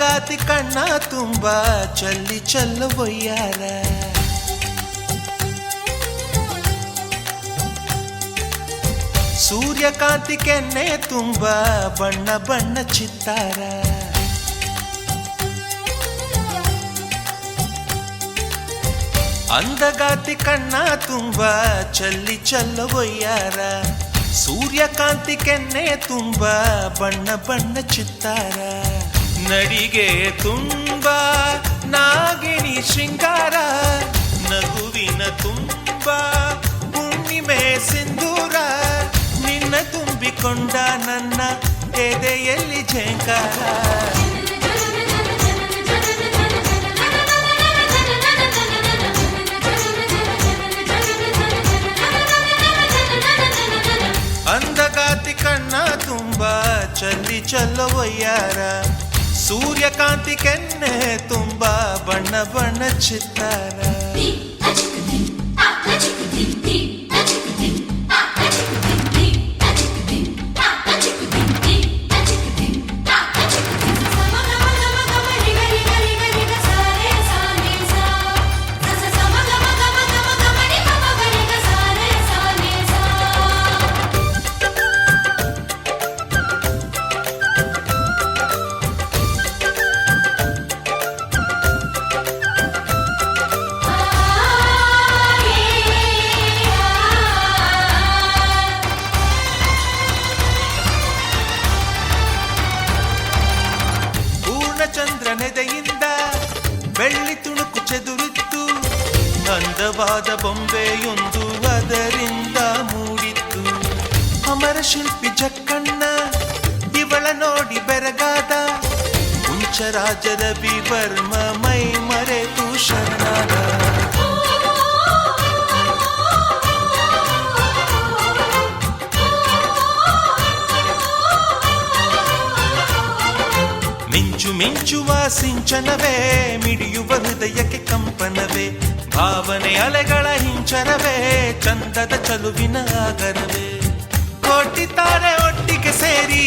ಅಂದಗಾತಿ ಕಣ್ಣ ತುಂಬ ಚಲ್ಲಿ ಚೆಲ್ಲುವಯ್ಯಾರ ಸೂರ್ಯಕಾಂತಿ ಕೆನ್ನೆ ತುಂಬ ಬಣ್ಣ ಬಣ್ಣ ಚಿತ್ತಾರ ಅಂದಗಾತಿ ಕಣ್ಣ ತುಂಬ ಚಲ್ಲಿ ಚೆಲ್ಲುವಯ್ಯಾರ ಸೂರ್ಯಕಾಂತಿ ಕೆನ್ನೆ ತುಂಬ ಬಣ್ಣ ಬಣ್ಣ ಚಿತ್ತಾರ ನಡಿಗೆ ತುಂಬ ನಾಗಿಣಿ ಶೃಂಗಾರ ನಗುವಿನ ತುಂಬ ಹುಣ್ಣಿಮೆ ಸಿಂಧೂರ ನಿನ್ನ ತುಂಬಿಕೊಂಡ ನನ್ನ ಎದೆಯಲ್ಲಿ ಝೇಂಕಾರ ಅಂದಗಾತಿ ಕಣ್ಣ ತುಂಬ ಚಲ್ಲಿ ಚೆಲ್ಲುವಯ್ಯಾರ ಸೂರ್ಯಕಾಂತಿ ಕೆನ್ನೆ ತುಂಬ ಬಣ್ಣ ಬಣ್ಣ ಚಿತ್ತಾರ ಚಂದ್ರನೆದೆಯಿಂದ ಬೆಳ್ಳಿ ತುಣುಕು ಚೆದುರಿತ್ತು ಅಂದವಾದ ಬೊಂಬೆಯೊಂದು ಅದರಿಂದ ಮೂಡಿತ್ತು ಅಮರ ಶಿಲ್ಪಿ ಜಕ್ಕಣ್ಣ ಇವಳ ನೋಡಿ ಬೆರಗಾದ ಹುಂಚರಾಜದ ವಿವರ್ಮ ಮೈ ಮರೆತು ಶರಣಾದ ಮಿಂಚುವ ಸಿಂಚನವೇ ಮಿಡಿಯುವ ಹೃದಯಕ್ಕೆ ಕಂಪನವೇ ಭಾವನೆ ಅಲೆಗಳ ಹಿಂಚನವೇ ಚಂದದ ಚಲುವಿನ ಆಗರವೇ ಕೋಟಿ ತಾರೆ ಒಟ್ಟಿಗೆ ಸೇರಿ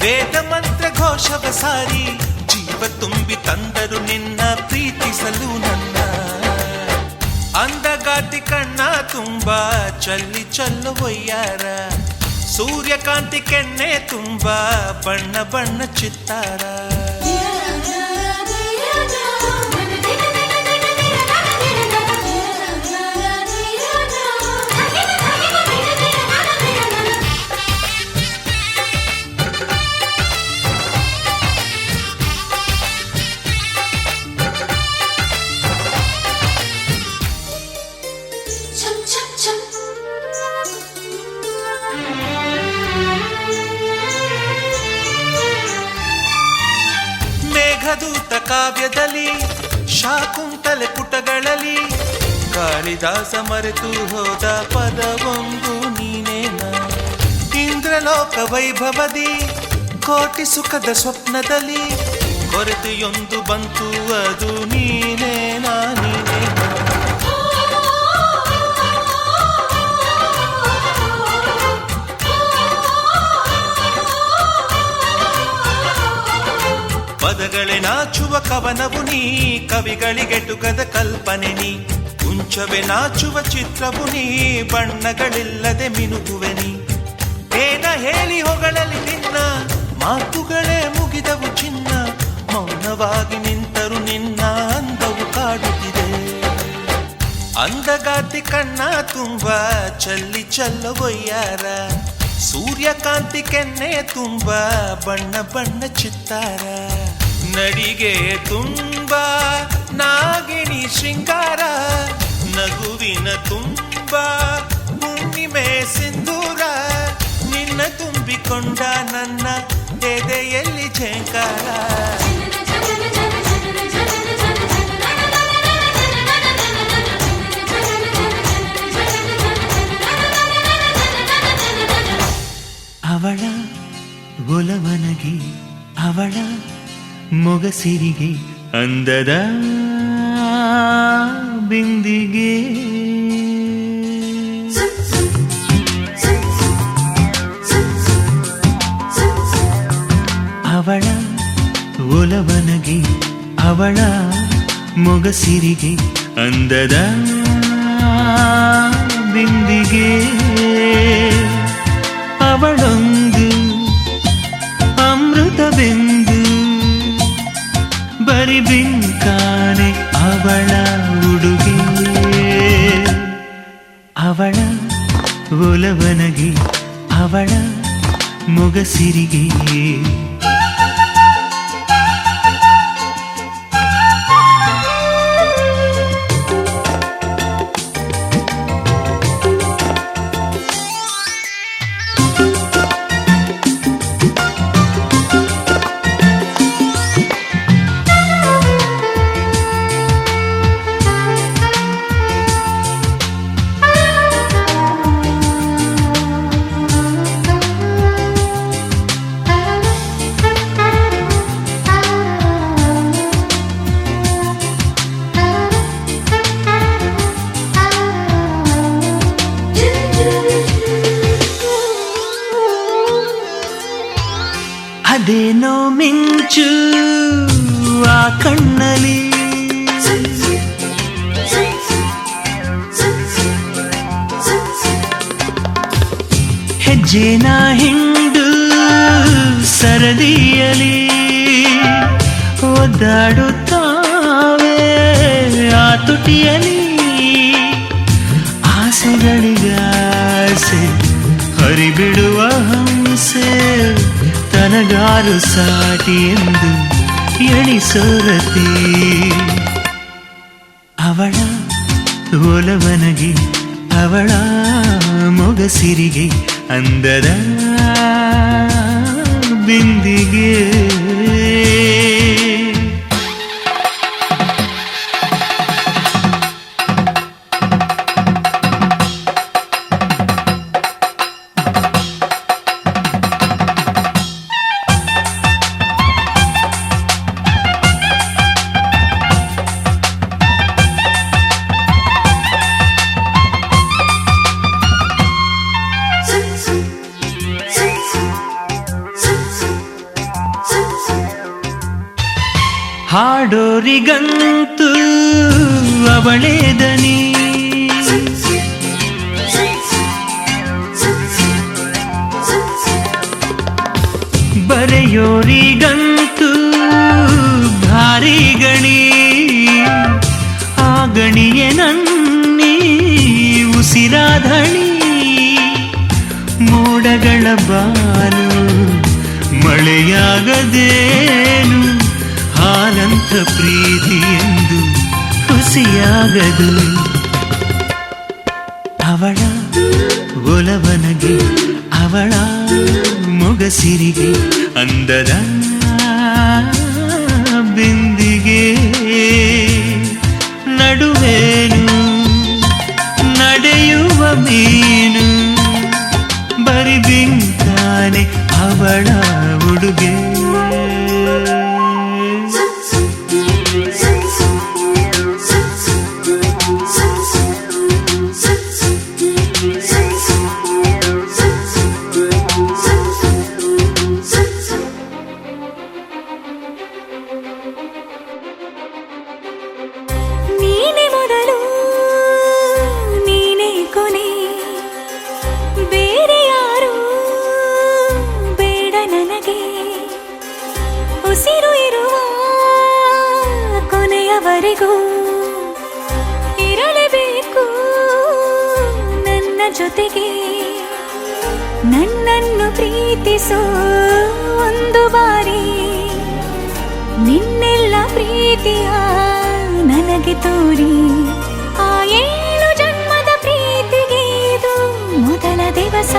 ವೇದ ಮಂತ್ರ ಘೋಷವ ಸಾರಿ ಜೀವ ತುಂಬಿ ತಂದರು ನಿನ್ನ ಪ್ರೀತಿಸಲು ನನ್ನ ಅಂದಗಾತಿ ಕಣ್ಣ ತುಂಬ ಚಲ್ಲಿ ಚೆಲ್ಲುವಯ್ಯಾರ ಸೂರ್ಯಕಾಂತಿ ಕೆನ್ನೆ ತುಂಬ ಬಣ್ಣ ಬಣ್ಣ ಚಿತ್ತಾರ ಮೇಘದೂತ ಕಾವ್ಯದಲ್ಲಿ ಶಾಕುಂತಲೆ ಪುಟಗಳಲ್ಲಿ ಕಾಳಿದಾಸ ಮರೆತು ಹೋದ ಪದವೊಂದು ನೀನೇನ ಇಂದ್ರಲೋಕ ವೈಭವದಿ ಕೋಟಿ ಸುಖದ ಸ್ವಪ್ನದಲ್ಲಿ ಕೊರತೆಯೊಂದು ಬಂತು ಅದು ನೀನೇನ ನೀನೇನ ಪದಗಳೇ ನಾಚುವ ಕವನವು ನೀ ಕವಿಗಳಿಗೆಟುಕದ ಕಲ್ಪನೆ ನೀ ಕುಂಚವೇ ನಾಚುವ ಚಿತ್ರವು ನೀ ಬಣ್ಣಗಳಿಲ್ಲದೆ ಮಿನುಗುವೆ ನೀ ಏನ ಹೇಳಿ ಹೊಗಳಲಿ ನಿನ್ನ ಮಾತುಗಳೇ ಮುಗಿದವು ಚಿನ್ನ ಮೌನವಾಗಿ ನಿಂತರು ನಿನ್ನ ಅಂದವು ಕಾಡುತ್ತಿದೆ ಅಂದಗಾತಿ ಕಣ್ಣ ತುಂಬ ಚಲ್ಲಿ ಚೆಲ್ಲುವಯ್ಯಾರ ಸೂರ್ಯಕಾಂತಿ ಕೆನ್ನೆ ತುಂಬ ಬಣ್ಣ ಬಣ್ಣ ಚಿತ್ತಾರ ನಡಿಗೆ ತುಂಬ ನಾಗಿಣಿ ಶೃಂಗಾರ ನಗುವಿನ ತುಂಬ ಹುಣ್ಣಿಮೆ ಸಿಂಧೂರ ನಿನ್ನ ತುಂಬಿಕೊಂಡ ನನ್ನ ಎದೆಯಲ್ಲಿ ಝೇಂಕಾರ ಅವಳ ಒಲವನಗೆ ಅವಳ ಮೊಗಸಿರಿಗೆ ಅಂದದ ಬಿಂದಿಗೆ ಅವಳ ಒಲವನಗೆ ಮೊಗಸಿರಿಗೆ ಅಂದದ ಬಿಂದಿಗೆ ಅವಳೊಂದು ಅಮೃತವೆಂದು ಬರಿ ಬಿಂಕಾನೆ ಅವಳ ಉಡುಗೆ ಅವಳ ಒಲವನಗೆ ಅವಳ ಮೊಗಸಿರಿಗೆ ಅದೇನೋ ಮಿಂಚು ಆ ಕಣ್ಣಲ್ಲಿ ಹೆಜ್ಜೆನ ಹಿಂಡು ಸರದಿಯಲಿ ಒದ್ದಾಡುತ್ತಾವೆ ಆ ತುಟಿಯಲಿ ಆಸೆಗಳಿಗಾಸೆ ಹರಿಬಿಡುವ ಹಂಸೆ ತನಗಾರು ಸಾಟಿ ಎಂದು ಎಣಿಸೋರತಿ ಅವಳ ಒಲವನಗೆ ಅವಳ ಮೊಗಸಿರಿಗೆ ಅಂದದ ಬಿಂದಿಗೆ ಹಾಡೋರಿಗಂತೂ ಅವಳೇ ದನಿ ಬರೆಯೋರಿಗಂತೂ ಭಾರಿ ಗಣಿ ಆ ಗಣಿಯೇ ನನ್ನಿ ಉಸಿರಾಧಣಿ ಮೋಡಗಳ ಬಾನು ಮಳೆಯಾಗದೇನು ಹಾಲಂತ ಪ್ರೀತಿ ಎಂದು ಹುಸಿಯಾಗದು ಅವಳ ಒಲವನಗೆ ಅವಳ ಮೊಗಸಿರಿಗೆ ಅಂದದ ಬಿಂದಿಗೆ ನಡುವೇನು ನಡೆಯುವ ಮೀನು ಬರಿ ಬಿಂಕಾನೆ ಅವಳ ಉಡುಗೆ ಉಸಿರು ಇರುವ ಕೊನೆಯವರೆಗೂ ಇರಲೇಬೇಕು ನನ್ನ ಜೊತೆಗೆ ನನ್ನನ್ನು ಪ್ರೀತಿಸೋ ಒಂದು ಬಾರಿ ನಿನ್ನೆಲ್ಲ ಪ್ರೀತಿಯ ನನಗೆ ತೋರಿ ಆ 7 ಜನ್ಮದ ಪ್ರೀತಿಗೆ ಇದು ಮೊದಲ ದಿವಸ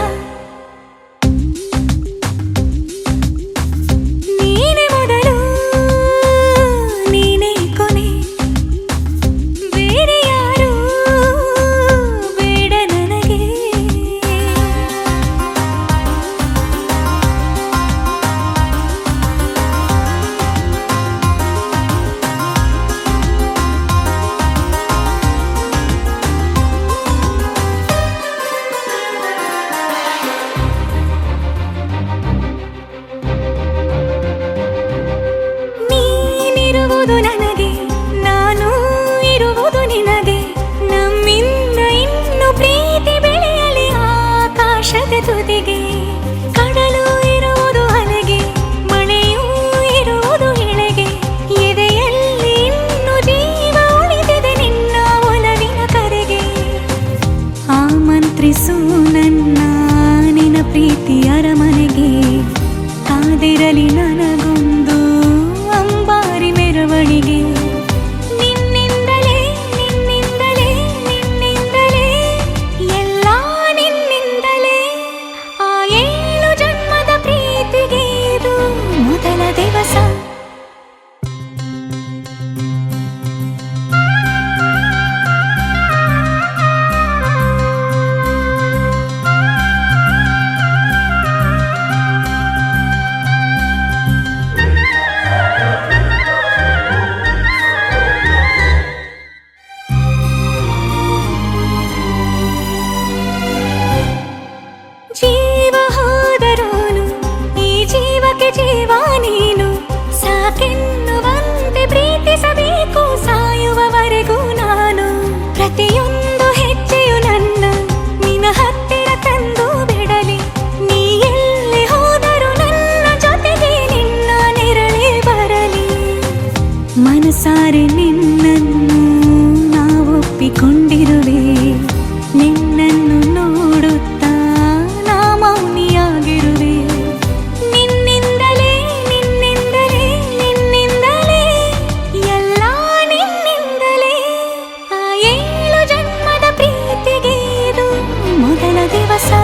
ದಿವಸ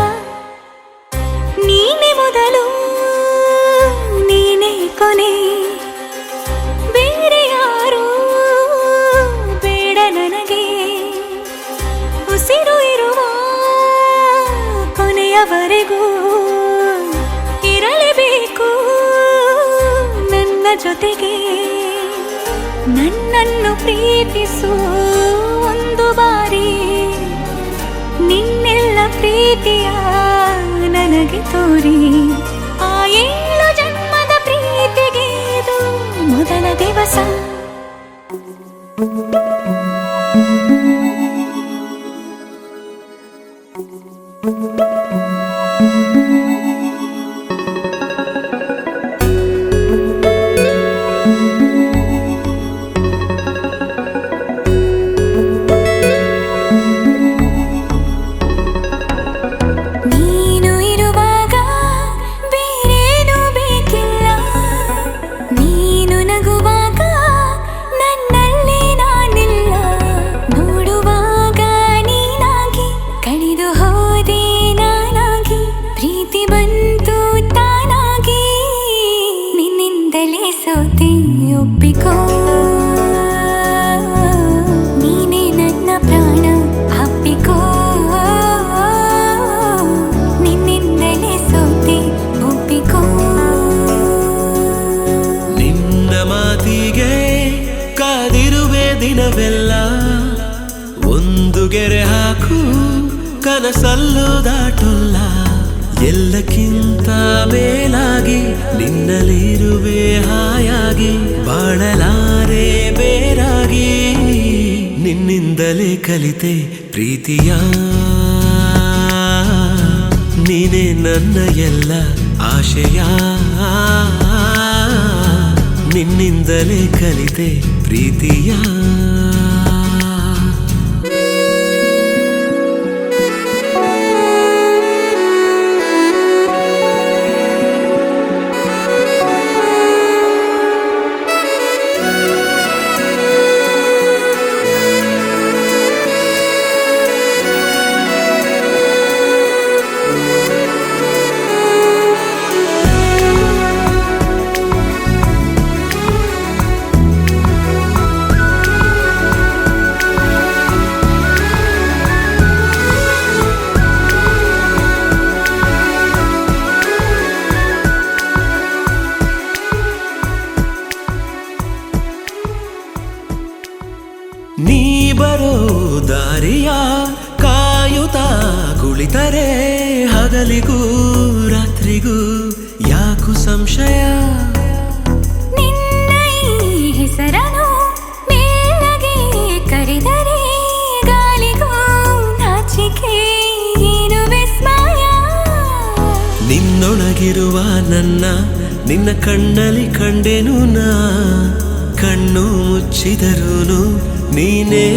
ನೀನೆ ಮೊದಲು ನೀನೆ ಕೊನೆ ಬೇರೆ ಯಾರು ಬೇಡ ನನಗೆ ಉಸಿರು ಇರುವ ಕೊನೆಯವರೆಗೂ ಇರಲೇಬೇಕು ನನ್ನ ಜೊತೆಗೆ ನನ್ನನ್ನು ಪ್ರೀತಿಸು ಒಂದು ಬಾರಿ ನಿನ್ನೆಲ್ಲ ಪ್ರೀತಿಯ ನನಗೆ ತೋರಿ ಆ 7 ಜನ್ಮದ ಪ್ರೀತಿಗೆ ಇದು ಮೊದಲ ದಿವಸ ಒಪ್ಪಿಕೋ ನೀನೇ ನನ್ನ ಪ್ರಾಣ ಅಪ್ಪಿಕೋ ನಿನ್ನಿಂದಲೇ ಸೋತೆ ಒಪ್ಪಿಕೋ ನಿನ್ನ ಮಾತಿಗೆ ಕಾದಿರುವೆ ದಿನವೆಲ್ಲ ಒಂದು ಗೆರೆ ಹಾಕು ಕನಸಲ್ಲೂ ದಾಟೊಲ್ಲ ಎಲ್ಲಕ್ಕಿಂತ ಮೇಲಾಗಿ ನಿನ್ನಲ್ಲಿರುವೆ ಹಾಯಾಗಿ ಬಾಳಲಾರೆ ಬೇರಾಗಿ ನಿನ್ನಿಂದಲೇ ಕಲಿತೆ ಪ್ರೀತಿಯ ನೀನೇ ನನ್ನ ಎಲ್ಲ ಆಶಯ ನಿನ್ನಿಂದಲೇ ಕಲಿತೆ ಪ್ರೀತಿಯ ನೀ ಬರೋ ದಾರಿಯ ಕಾಯುತ್ತಾ ಕುಳಿತರೆ ಹಗಲಿಗೂ ರಾತ್ರಿಗೂ ಯಾಕು ಸಂಶಯ ನಿನ್ನ ಈ ಹೆಸರನ್ನು ಮೇಲಗೆ ಕರೆದರೆ ಗಾಳಿಗೂ ನಾಚಿಕೆ ಏನು ವಿಸ್ಮಯ ನಿನ್ನೊಳಗಿರುವ ನನ್ನ ನಿನ್ನ ಕಣ್ಣಲ್ಲಿ ಕಂಡೆನು ನಾ ಕಣ್ಣು ಮುಚ್ಚಿದರೂನು ನೀನೇ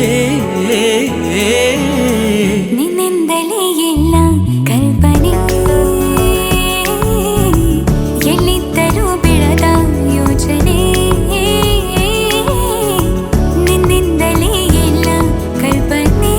ನಿನ್ನಿಂದಲೇ ಎಲ್ಲ ಕಲ್ಪನೆ ಎಲ್ಲಿದ್ದರೂ ಬೆಳೆದ ಯೋಚನೆ ನಿನ್ನಿಂದಲೇ ಎಲ್ಲ ಕಲ್ಪನೆ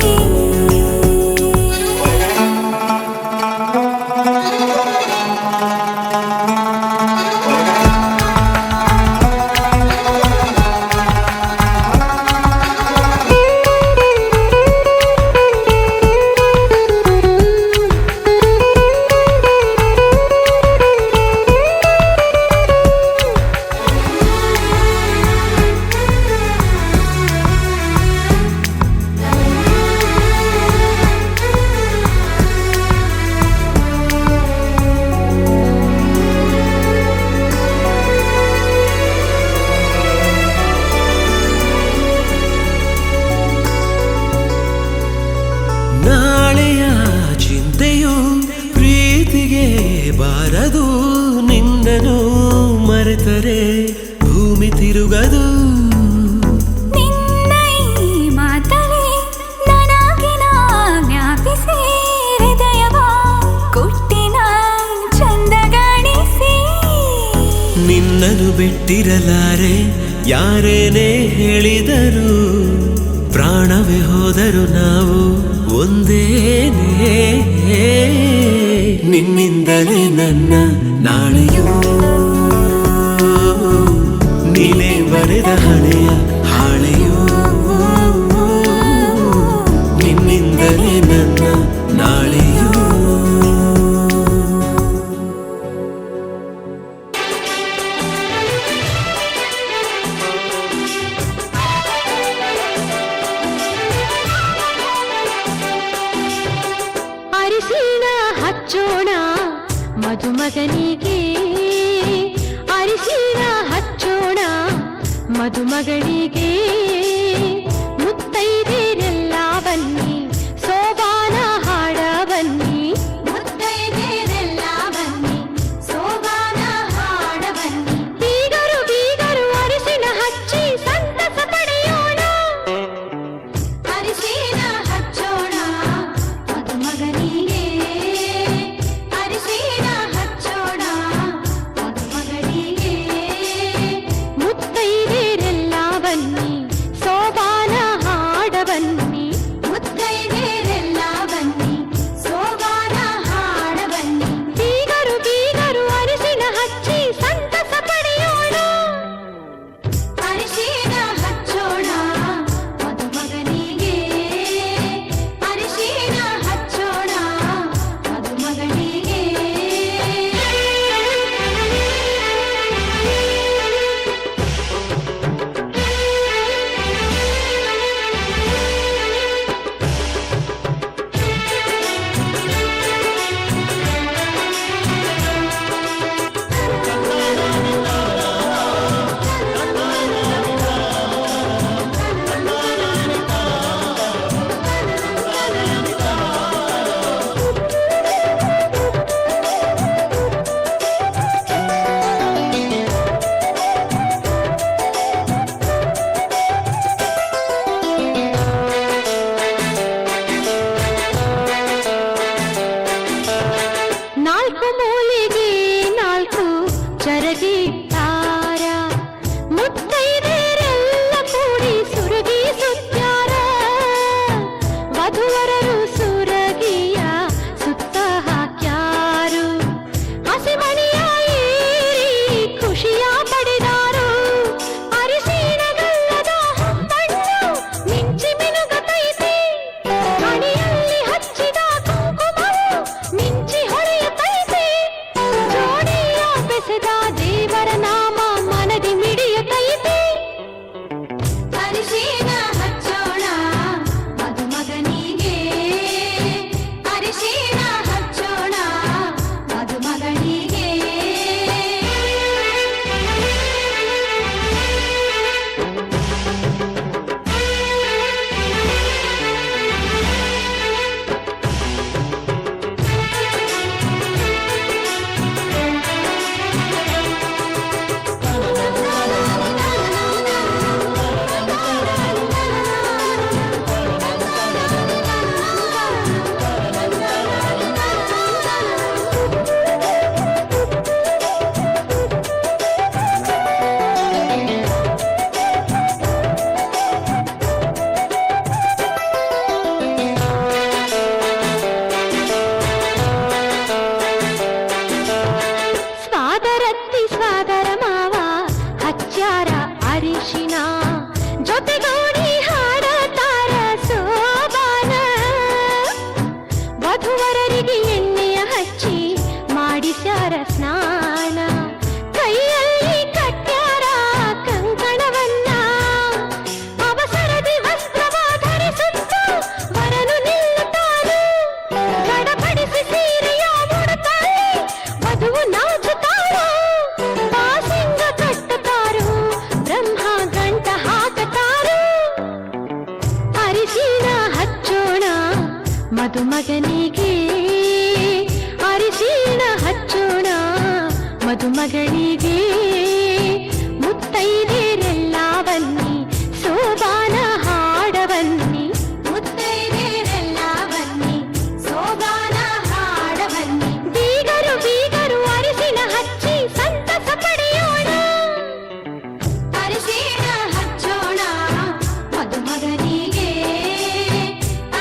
ನಾಳೆಯ ಚಿಂತೆಯು ಪ್ರೀತಿಗೆ ಬಾರದು ನಿನ್ನನು ಮರೆತರೆ ಭೂಮಿ ತಿರುಗದು ನಿನ್ನ ಈ ಮಾತಲ್ಲಿ ನನಗಿನ ಜ್ಞಾಪಿಸಿ ಹೃದಯವ ಕೊಟ್ಟಿನ ಚಂದಗಾಣಿಸಿ ನಿನ್ನನು ಬಿಟ್ಟಿರಲಾರೆ ಯಾರೇನೇ ಹೇಳಿದರು ಪ್ರಾಣವೇ ಹೋದರು ನಾವು ಒಂದೇನೇ ನಿನ್ನಿಂದಲೇ ನನ್ನ ನಾಳೆಯೂ ನೀನೇ ಬರೆದ ಹಣೆಯ ಹಾಳೆಯೂ ನಿನ್ನಿಂದಲೇ ನನ್ನ ನಾಳೆಯೂ ಅರಿಶಿಣ ಹಚ್ಚೋಣ ಮದುಮಗನಿಗೆ ಅರಿಶಿಣ ಹಚ್ಚೋಣ ಮದುಮಗಳಿಗೆ ಮುತ್ತೈದೆರೆಲ್ಲ ಬನ್ನಿ ಸೋಬಾನ ಹಾಡ ಬನ್ನಿ ಮುತ್ತೈದೆರೆಲ್ಲ ಬನ್ನಿ ಸೋಬಾನ ಹಾಡ ಬನ್ನಿ ಬೀಗರು ಬೀಗರು ಅರಿಶಿಣ ಹಚ್ಚಿ ಸಂತಸ ಪಡೆಯೋಣ ಅರಿಶಿಣ ಹಚ್ಚೋಣ ಮದುಮಗನಿಗೆ ಅರಿಶಿಣ ಹಚ್ಚೋಣ ಮದುಮಗಳಿಗೆ ಮುತ್ತೈದೆರೆಲ್ಲ ಬನ್ನಿ ಸೋಬಾನ ಹಾಡ ಬನ್ನಿ ಮುತ್ತೈದೆರೆಲ್ಲ ಬನ್ನಿ ಸೋಬಾನ ಹಾಡ ಬನ್ನಿ ಬೀಗರು ಬೀಗರು ಅರಿಶಿಣ ಹಚ್ಚಿ ಸಂತಸ ಪಡೆಯೋಣ ಅರಿಶಿಣ ಹಚ್ಚೋಣ ಮದುಮಗನಿಗೆ ಅರಿಶಿಣ ಹಚ್ಚೋಣ ಮದುಮಗಳಿಗೆ ನಾಲ್ಕು ಮೂಲಿಗೆ ನಾಲ್ಕು ಚರಗಿಟ್ಟಾರ ಮುತ್ತೈದೆರೆಲ್ಲ ಕೂಡಿ ಸುರಗಿ ಸುತ್ತಾರ ವಧುವರರು ಸುರಗಿಯ ಸುತ್ತ ಹಾಕ್ಯಾರು ಹಸಿಮಣಿಯ ಏರಿ ಖುಷಿಯ ಪಡೆದಾರು ಅರಿಶಿಣಗಲ್ಲದ ಹೊಂಬಣ್ಣು ಮಿಂಚಿ ಮಿನುಗತೈತಿ ಹಣೆಯಲ್ಲಿ ಹಚ್ಚಿದ ಕುಂಕುಮವು ಮಿಂಚಿ ಹೊಳೆಯುತ್ತೈತಿ ಜೋಡಿಯ ಬೆಸೆದ ದೇವರ ನಾಮ ಮನದಿ ಮಿಡಿಯುತ್ತೈತಿ ಅರಿಶಿಣ ಹಚ್ಚೋಣ ಮದುಮಗನಿಗೆ ಅರಿಶಿಣ ಹಚ್ಚೋಣ ಮದುಮಗಳಿಗೆ ಸ್ವಾದರತ್ತಿ ಸ್ವಾದರ ಮಾವ ಹಚ್ಚಾರ ಅರಿಶಿಣ ಜೊತೆಗೂಡಿ ಹಾಡತಾರ ಸೋಬಾನ ವಧುವರರಿಗೆ ಎಣ್ಣೆಯ ಹಚ್ಚಿ ಮಾಡಿಸ್ಯಾರ ಸ್ನಾನ ಕೈಯಲ್ಲಿ ಕಟ್ಟ್ಯಾರ ಕಂಕಣವನ್ನ ಅವಸರದಿ ವಸ್ತ್ರವ ಧರಿಸುತ್ತ ವರನು ನಿಲ್ಲುತ್ತಾನು ಗಡಪಡಿಸಿ ಸೀರೆಯ ಮುಡುತ್ತಾಳೆ ವಧುವು ನಾಚುತ್ತಾಳು ಬಾಸಿಂಗ ಕಟ್ಟುತ್ತಾರು ಬ್ರಹ್ಮ ಗಂಟ ಹಾಕತಾರು ಅರಿಶಿಣ ಹಚ್ಚೋಣ ಮದುಮಗನಿಗೆ ಅರಿಶಿಣ ಹಚ್ಚೋಣ ಮದುಮಗಳಿಗೆ ಮುತ್ತೈದೆರೆಲ್ಲ ಬನ್ನಿ ಸೋಬಾನ ಹಾಡ ಬನ್ನಿ ಮುತ್ತೈದೆರೆಲ್ಲ ಬನ್ನಿ ಸೋಬಾನ ಹಾಡ ಬನ್ನಿ ಬೀಗರು ಬೀಗರು ಅರಿಶಿಣ ಹಚ್ಚಿ ಸಂತಸ ಪಡೆಯೋಣ ಅರಿಶಿಣ ಹಚ್ಚೋಣ ಮದುಮಗನಿಗೆ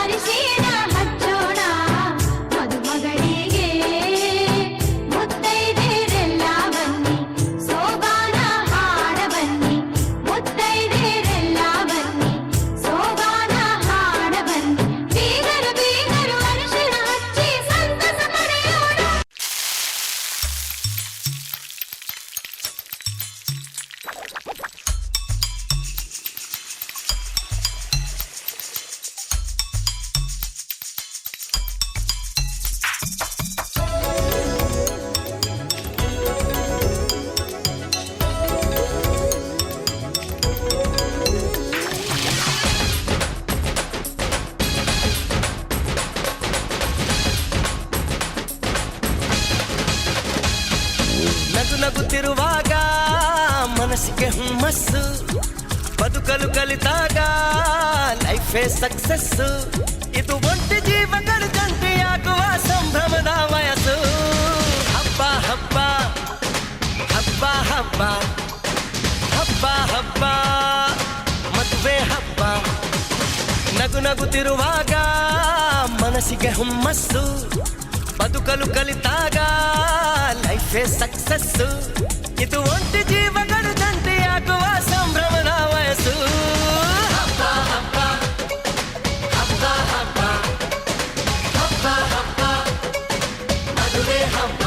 ಅರಿಶಿಣ ಹಚ್ಚೋಣ ಮದುಮಗಳಿಗೆ ನಗುತ್ತಿರುವಾಗ ಮನಸ್ಸಿಗೆ ಹುಮ್ಮಸ್ಸು, ಬದುಕಲು ಕಲಿತಾಗ ಲೈಫೇ ಸಕ್ಸಸ್ಸು. ಇದು ಒಂಟಿ ಜೀವಗಳು ಜಂಟಿಯಾಗುವ ಸಂಭ್ರಮದ ವಯಸ್ಸು. ಹಬ್ಬ ಹಬ್ಬ ಹಬ್ಬ ಹಬ್ಬ ಹಬ್ಬ ಹಬ್ಬ ಮದುವೆ ಹಬ್ಬ. ನಗು ನಗುತ್ತಿರುವಾಗ ಮನಸ್ಸಿಗೆ ಹುಮ್ಮಸ್ಸು, ಬದುಕಲು ಕಲಿತಾಗ ಲೈಫೇ ಸಕ್ಸಸ್ಸು. ಇದು ಒಂಟಿ ಜೀವಗಳು ಜಂಟಿಯಾಗುವ ಸಂಭ್ರಮದ ವಯಸ್ಸು. ಹಬ್ಬ ಹಬ್ಬ ಹಬ್ಬ ಹಬ್ಬ ಹಬ್ಬ ಹಬ್ಬ ಮದುವೆ ಹಬ್ಬ.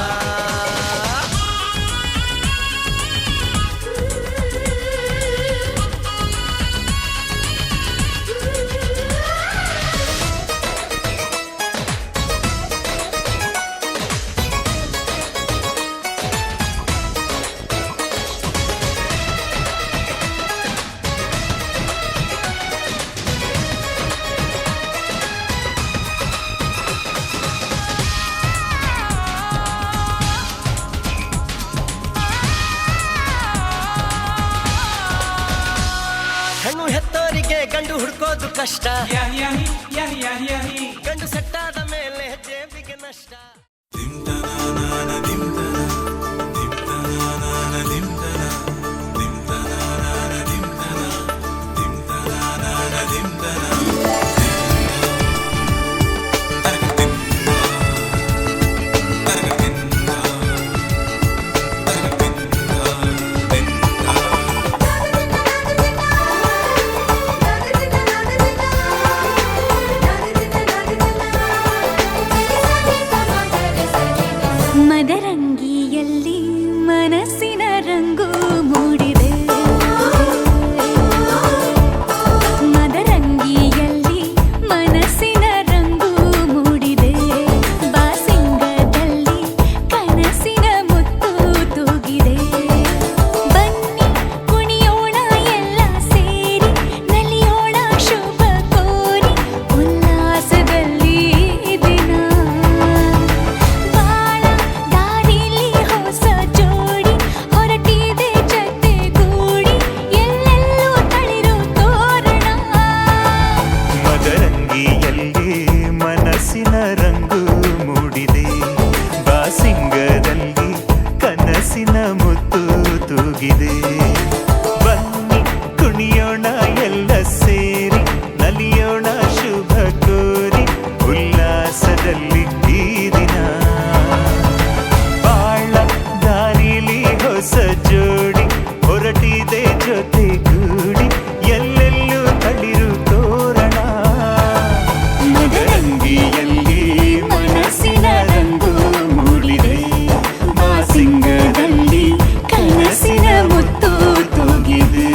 ಹೆಣ್ಣು ಹೆತ್ತೋರಿಗೆ ಗಂಡು ಹುಡ್ಕೋದು ಕಷ್ಟ, ಗಂಡು ಸೆಟ್ಟಾದ ಮೇಲೆ ಜೇಬಿಗೆ ನಷ್ಟ. ಮದರಂಗಿಯಲ್ಲಿ ಮನಸ್ಸಿನ ರಂಗು ಮೂಡಿದೆ, ಮದರಂಗಿಯಲ್ಲಿ ಮನಸ್ಸಿನ ರಂಗು ಮೂಡಿದೆ. ಬಾಸಿಂಗದಲ್ಲಿ ಕನಸಿನ ಮುತ್ತು ತೂಗಿದೆ. ಬನ್ನಿ ಕುಣಿಯೋಣ ಎಲ್ಲ ಸೇರಿ, ನಲಿಯೋಣ ಶುಭ ಕೋರಿ ಉಲ್ಲಾಸದಲ್ಲಿ ದಿನ. ಬಾಳ ದಾರಿಲಿ ಹೊಸ ಜೋಡಿ ಹೊರಟಿದೆ ಜೊತೆಗೂಡಿ, ಎಲ್ಲೆಲ್ಲೂ ತಳಿರು ತೋರಣ. ಮದರಂಗಿಯಲ್ಲಿ ಮನಸ್ಸಿನ ರಂಗು ಮೂಡಿದೆ, ಬಾಸಿಂಗದಲ್ಲಿ ಕನಸಿನ ಮುತ್ತು ತೂಗಿದೆ. ಬನ್ನಿ ಕುಣಿಯೋಣ ಎಲ್ಲ ಸೇರಿ, ನಲಿಯೋಣ ಶುಭ ಕೋರಿ ಉಲ್ಲಾಸದಲ್ಲಿ ಈ ದಿನ. ಬಾಳ ದಾರಿಲಿ ಹೊಸ ಜೋಡಿ ಹೊರಟಿದೆ ಜೊತೆಗೂಡಿ, ಎಲ್ಲೆಲ್ಲೂ ತಳಿರು ತೋರಣ. ಮದರಂಗಿಯಲ್ಲಿ ಮನಸ್ಸಿನ ರಂಗು ಮೂಡಿದೆ, ಬಾಸಿಂಗದಲ್ಲಿ ಕನಸಿನ ಮುತ್ತು ತೂಗಿದೆ.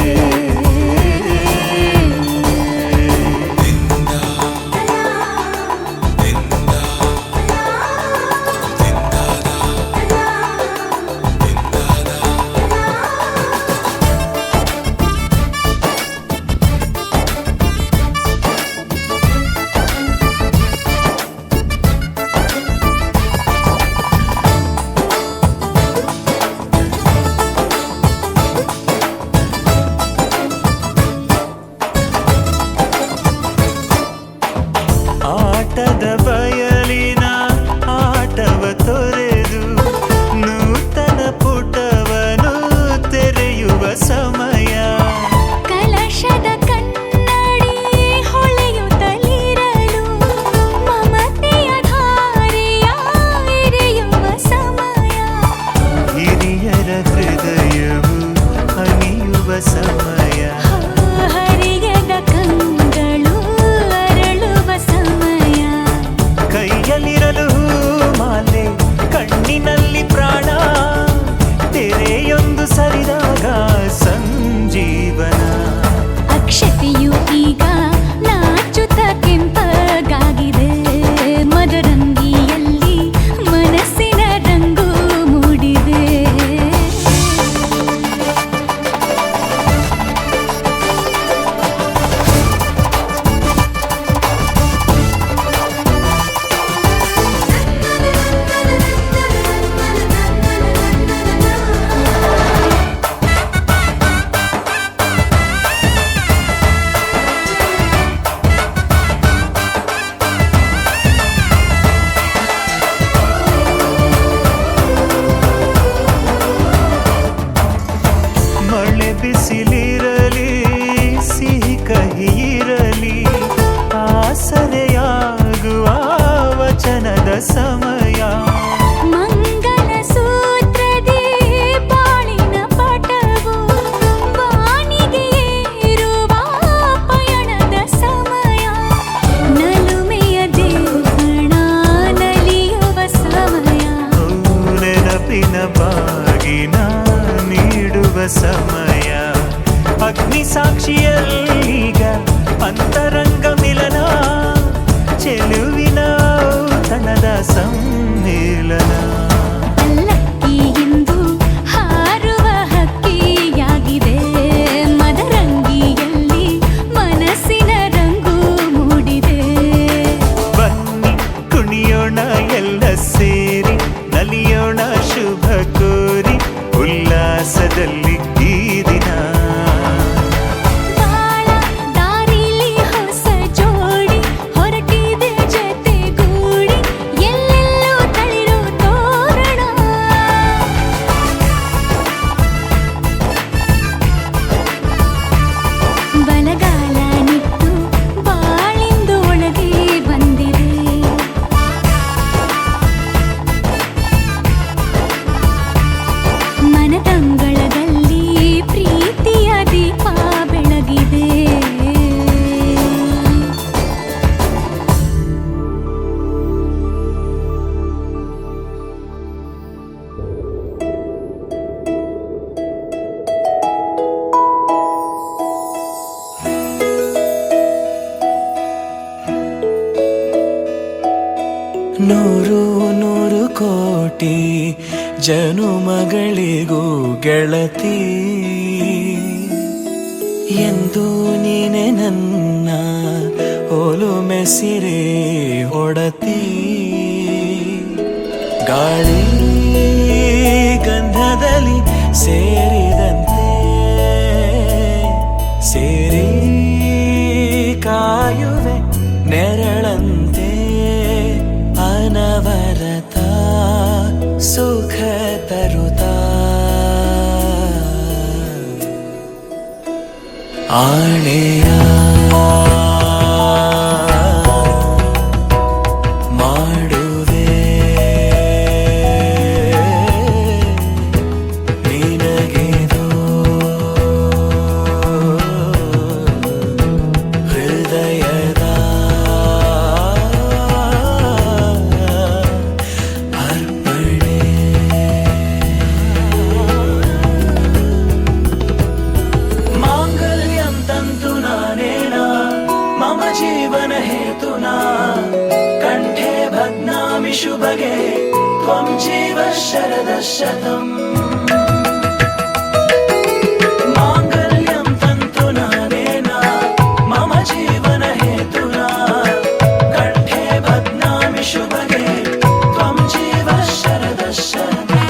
ಆಟದ ಬಯಲಿನ ಆಟವ ತೊರೆದು ನೂತನ ಪುಟವನು ತೆರೆಯುವ ಸಮಯ. ಕಲಶದ ಕನ್ನಡಿ ಹೊಳೆಯುತ್ತಲಿರಲು, ಮಮತೆಯ ಧಾರೆಯ ಎರೆಯುವ ಸಮಯ. ಹಿರಿಯರ ಹೃದಯವು ಅನಿಯುವ ಸಮಯ. ಹರಿಯದ ಕಂಗಳು ಅರಳುವ ಸಮಯ. ಚೆಲುವಿನ ತನದ ಸಮ್ಮೇಳನ. ಪಲ್ಲಕ್ಕಿ ಎಂದು ಹಾರುವ ಹಕ್ಕಿಯಾಗಿದೆ, ಮದರಂಗಿಯಲ್ಲಿ ಮನಸ್ಸಿನ ರಂಗು ಮೂಡಿದೆ. ಬನ್ನಿ ಕುಣಿಯೋಣ ಎಲ್ಲ ಸೇರಿ, ನಲಿಯೋಣ ಶುಭ ಕೋರಿ, ಉಲ್ಲಾಸದಲ್ಲಿ ಈ ದಿನ. ಬಾಳ ದಾರಿಲಿ ಹೊಸ ಜೋಡಿ ಹೊರಟಿದೆ ಜತೆಗೂಡಿ, ಎಲ್ಲೆಲ್ಲೂ ತಳಿರು ತೋರಣ. ಬಲಗಾಲ ನಿಟ್ಟು ಬಾಳಿಂದು ಒಳಗೆ ಬಂದಿದೆ. ಮನದಂಗಳದಲ್ಲಿ ಪ್ರೀತಿಯ ದೀಪ ಬೆಳಗಿದೆ. ನೂರು ನೂರು ಕೋಟಿ ಜನುಮಗಳಿಗೂ ಗೆಳತಿ, ಎಂದು ನೀನೆ ನನ್ನ ಒಲುಮೆ ಸಿರೆ ಒಡತಿ. ಗಾಳಿ ಗಂಧದಲ್ಲಿ ಸೇರಿದಂತೆ ಸೇರಿ ಕಾಯುವೆ ನೆರಳಂತೆ, ಅನವರತ ಸುಖ ತರುತ್ತಾ ಆಣೆಯ ಮಾಡುವೆ ನಿನಗೆದೋ ಹೃದಯದ ಅರ್ಪಣೆ. ಮಾಂಗಲ್ಯಂ ತಂತು ನಾನೇನ ಮಮ ಜೀವನ ಹೇತುನಾ, ಕಂಠೆ ಭಗ್ನಾಮಿ ಶುಭಗೆ ತ್ವಂ ಜೀವ ಶರದ ಶತಂ. ಮಾಂಗಲ್ಯಂ ತಂತು ನಾನೇನ ಮಮ ಜೀವನ ಹೇತುನಾ, ಕಂಠೆ ಭಗ್ನಾಮಿ ಶುಭಗೆ ತ್ವಂ ಜೀವ ಶರದ ಶತಂ.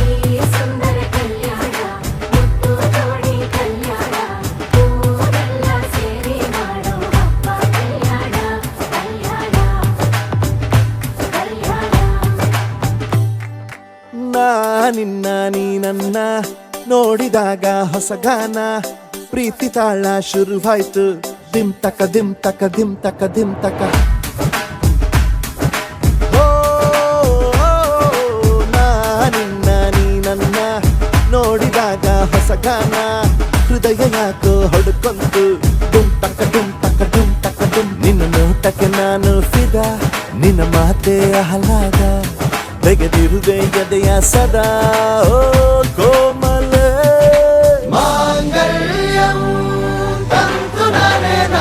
ಈ ಸುಂದರ ಕಲ್ಯಾಣ ಮುತ್ತು ಜೋಡಿ ಕಲ್ಯಾಣ ಊರೆಲ್ಲ ಸೇರಿ ಮಾಡೋ ಹಬ್ಬ ಕಲ್ಯಾಣ ಕಲ್ಯಾಣ ಕಲ್ಯಾಣ ನಿನ್ನ ನೀ ನನ್ನ ನೋಡಿದಾಗ ಹೊಸ ಗಾನ ಪ್ರೀತಿ ತಾಳ ಶುರುವಾಯ್ತು ದಿಮ್ ತಕ ದಿಮ್ ತಕ ದಿಮ್ ತಕ ದಿಮ್ ತಕ ಓ, ನಿನ್ನ ನೀ ನನ್ನ ನೋಡಿದಾಗ ಹೊಸ ಗಾನ ಹೃದಯ ಯಾಕೋ ಹೊಡ್ಕೊಂತು ಡುಮ್ ತಕ ಡುಮ್ ತಕ ಡುಮ್ ತಕ ಡುಮ್ ನಿನ್ನ ನೋಟಕ್ಕೆ ನಾನು ಫಿದ ನಿನ್ನ ಮಾತೆ ಆಹ್ಲಾದ ತೆಗೆದಿರುವೆ ಎದೆಯ ಸದಾ ಓ ಕೋಮಲ ಮಾಂಗಲ್ಯಂ ತಂತು ನಾನೇನ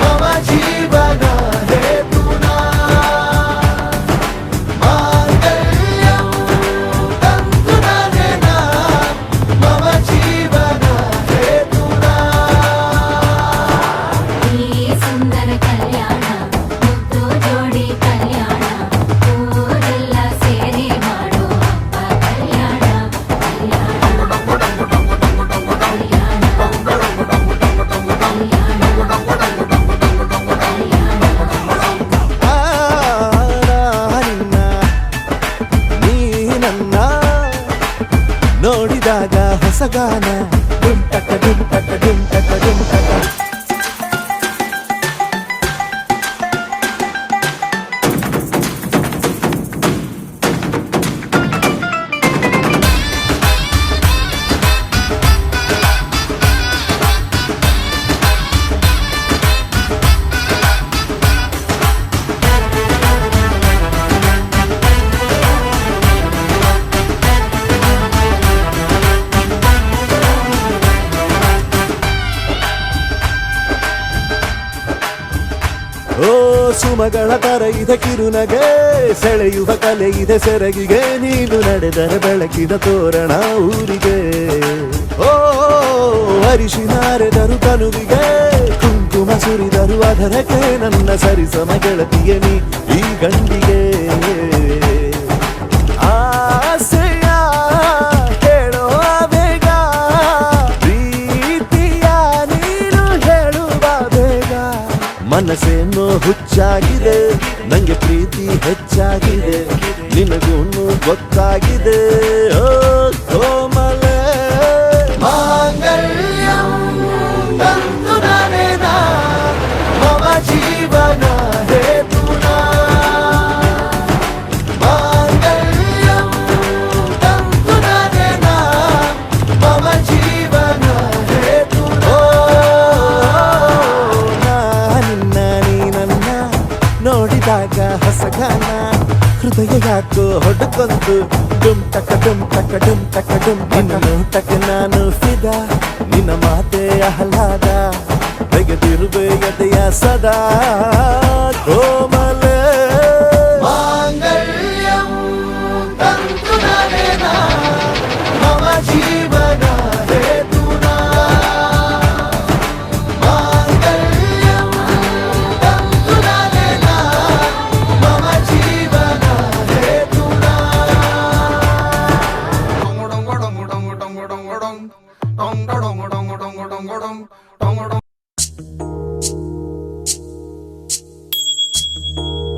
ಮಮ ಜೀವನ ಹೇತುನಾ ಮಾಂಗಲ್ಯಂ ತಂತು ನಾನೇನ ಮಮ ಜೀವನ ಹೇತುನಾ ಈ ಸುಂದರ ಕಲ್ಯಾಣ ಮುತ್ತು ಜೋಡಿ ಕಲ್ಯಾಣ ಊರೆಲ್ಲ ಸೇರಿ ಮಾಡೋ ಹಬ್ಬ ಕಲ್ಯಾಣ ಕಲ್ಯಾಣ ನಿನ್ನ ನೀ ನನ್ನ ನೋಡಿದಾಗ ಹೊಸಗಾನ ಡುಮ್ ಟಕ ಡುಮ್ ಟಕ ಡುಮ್ ಟಕ ಡುಮ್ ಟಕ ಓ ಸುಮಗಳ ತರ ಇದೆ ಕಿರುನಗೆ ಸೆಳೆಯುವ ಕಲೆ ಇದೆ ಸೆರಗಿಗೆ ನೀನು ನಡೆದರೆ ಬೆಳಕಿದ ತೋರಣ ಊರಿಗೆ ಓ ಅರಿಶಿನಾರೆದರು ತನುವಿಗೆ ಕುಂಕುಮ ಸುರಿದರು ಅದರಕ್ಕೆ ನನ್ನ ಸರಿಸಮ ಗೆಳತಿಗೆ ನೀ ಈ ಗಂಡಿಗೆ ಆಸೆಯ ಹೇಳೋ ಬೇಗ ಪ್ರೀತಿಯ ನೀನು ಹೇಳುವ ಬೇಗ ಮನಸ್ಸೇನೋ ಹುಚ್ಚಾಗಿದೆ ನಂಗೆ ಪ್ರೀತಿ ಹೆಚ್ಚಾಗಿದೆ ನಿನಗೂನು ಗೊತ್ತಾಗಿದೆ ಓ ಕೋಮಲ ಮಾಂಗಲ್ಯಂ ತಂತು ನಾನೇನ ಮಮ ಜೀವನ ಹೇತುನಾ ಮಾಂಗಲ್ಯಂ ತಂತು ನಾನೇನ ಮಮ ಜೀವನ ಹೇತುನಾ ನಿನ್ನ ನೀ ನನ್ನ ನೋಡಿದಾಗ ಹೊಸಗಾನ ಹೃದಯ ಯಾಕೋ ಹೊಡ್ಕೊಂತು ಡುಮ್ ಟಕ ಡುಮ್ ಟಕ ಡುಮ್ ಟಕ ಡುಮ್ ನಿನ್ನ ನೋಟಕ್ಕೆ ನಾನು ಫಿದ ನಿನ್ನ ಮಾತೆ ಆಹ್ಲಾದ ತೆಗೆದಿರುವೆ ಎದೆಯ ಸದಾ ಕೋಮಲ ಮಾಂಗಲ್ಯಂ ತಂತು ನಾನೇನ ಮಮ ಜೀವನ ಹೇತುನಾ ಮಾಂಗಲ್ಯಂ ತಂತು ನಾನೇನ ಮಮ ಜೀವನ ಹೇತುನಾ Dong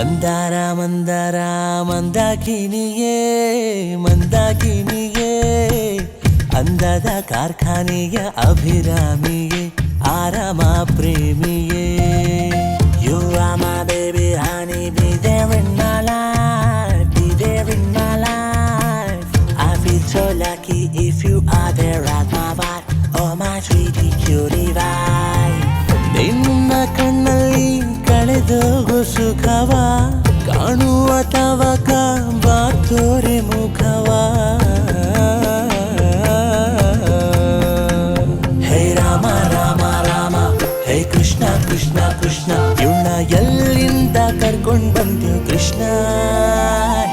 ಮಂದಾರ ಮಂದಾರ ಮಂದಾಕಿನಿಯೇ ಮಂದಾಕಿನಿಯೇ ಅಂದದ ಕಾರ್ಖಾನೆಯ ಅಭಿರಾಮಿಯೇ ಆರಾಮ ಪ್ರೇಮಿಯೇ You are my baby honey, be there in my life, be there in my life. I feel so lucky if you are there at my wife, oh my sweetie cutie wife. ನಿನ್ನ ಕಣ್ಣಲ್ಲಿ ಕಳೆದೋಗು ಸುಖವ ಕಾಣುವ ತವಕ ಬಾತೋರೆ ಮುಖವ ಹೇ ರಾಮ ರಾಮ ರಾಮ ಹೇ ಕೃಷ್ಣ ಕೃಷ್ಣ ಕೃಷ್ಣ ಇವಳ ಎಲ್ಲಿಂದ ಕರ್ಕೊಂಡ್ ಬಂದ್ಯೋ ಕೃಷ್ಣ